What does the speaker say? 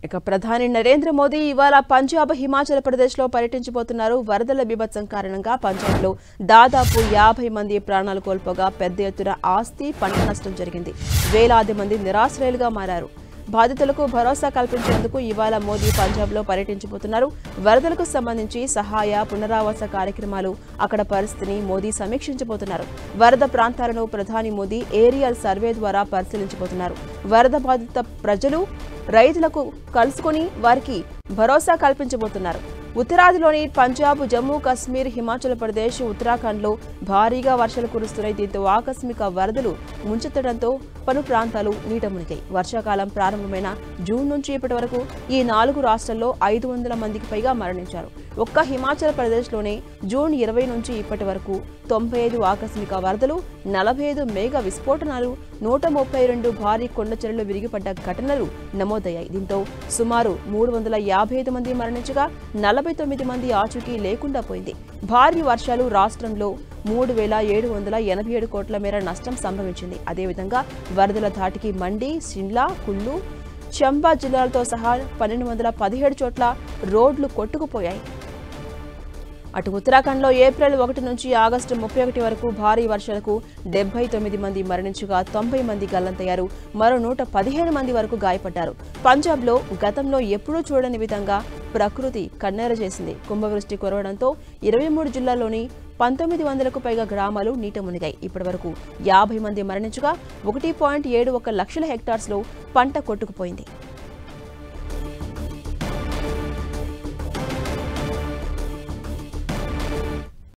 ఇక ప్రధాని నరేంద్ర మోదీ ఇవాళ పంజాబ్ హిమాచల్ ప్రదేశ్లో పర్యటించబోతున్నారు. వరదల బీభత్సం కారణంగా పంజాబ్లో దాదాపు 50 మంది ప్రాణాలు కోల్పోగా పెద్ద ఎత్తున ఆస్తి, పంట నష్టం జరిగింది. వేలాది మంది నిరాశ్రయులుగా మారారు. బాధితులకు భరోసా కల్పించేందుకు ఇవాళ మోదీ పంజాబ్లో పర్యటించబోతున్నారు. వరదలకు సంబంధించి సహాయ, పునరావాస కార్యక్రమాలు, అక్కడ పరిస్థితిని మోదీ సమీక్షించబోతున్నారు. వరద ప్రాంతాలను ప్రధాని మోదీ ఏరియల్ సర్వే ద్వారా పరిశీలించబోతున్నారు. వరద బాధిత ప్రజలు, రైతులకు కలుసుకుని వారికి భరోసా కల్పించబోతున్నారు. ఉత్తరాదిలోని పంజాబ్, జమ్మూ కాశ్మీర్, హిమాచల్ ప్రదేశ్, ఉత్తరాఖండ్లో భారీగా వర్షాలు కురుస్తున్నాయి. దీంతో ఆకస్మిక వరదలు ముంచెత్తడంతో పలు ప్రాంతాలు నీట మునిగాయి. వర్షాకాలం ప్రారంభమైన జూన్ నుంచి ఇప్పటి వరకు ఈ 4 రాష్ట్రాల్లో 500 మందికి పైగా మరణించారు. ఒక్క హిమాచల్ ప్రదేశ్లోనే జూన్ 20 నుంచి ఇప్పటి వరకు 95 ఆకస్మిక వరదలు, 45 మేఘ విస్ఫోటనాలు, 132 భారీ కొండచర్యలు విరిగిపడ్డ ఘటనలు నమోదయ్యాయి. దీంతో సుమారు 355 మంది మరణించగా 49 మంది ఆచూకీ లేకుండా పోయింది. భారీ వర్షాలు రాష్ట్రంలో 3787 కోట్ల మేర నష్టం సంభవించింది. అదేవిధంగా వరదల ధాటికి మండి, షిమ్లా, కుల్లు, చంబా జిల్లాలతో సహా 1217 చోట్ల రోడ్లు కొట్టుకుపోయాయి. అటు ఉత్తరాఖండ్లో ఏప్రిల్ 1 నుంచి ఆగస్టు 31 వరకు భారీ వర్షాలకు 79 మంది మరణించగా 90 మంది గల్లంతయ్యారు. మరో 115 మంది వరకు గాయపడ్డారు. పంజాబ్లో గతంలో ఎప్పుడూ చూడని విధంగా ప్రకృతి కన్నెర చేసింది. కుంభవృష్టి కురవడంతో 23 జిల్లాల్లోని 1900కు పైగా గ్రామాలు నీట మునిగాయి. ఇప్పటి వరకు 50 మంది మరణించగా 1.71 లక్షల హెక్టార్స్లో పంట కొట్టుకుపోయింది.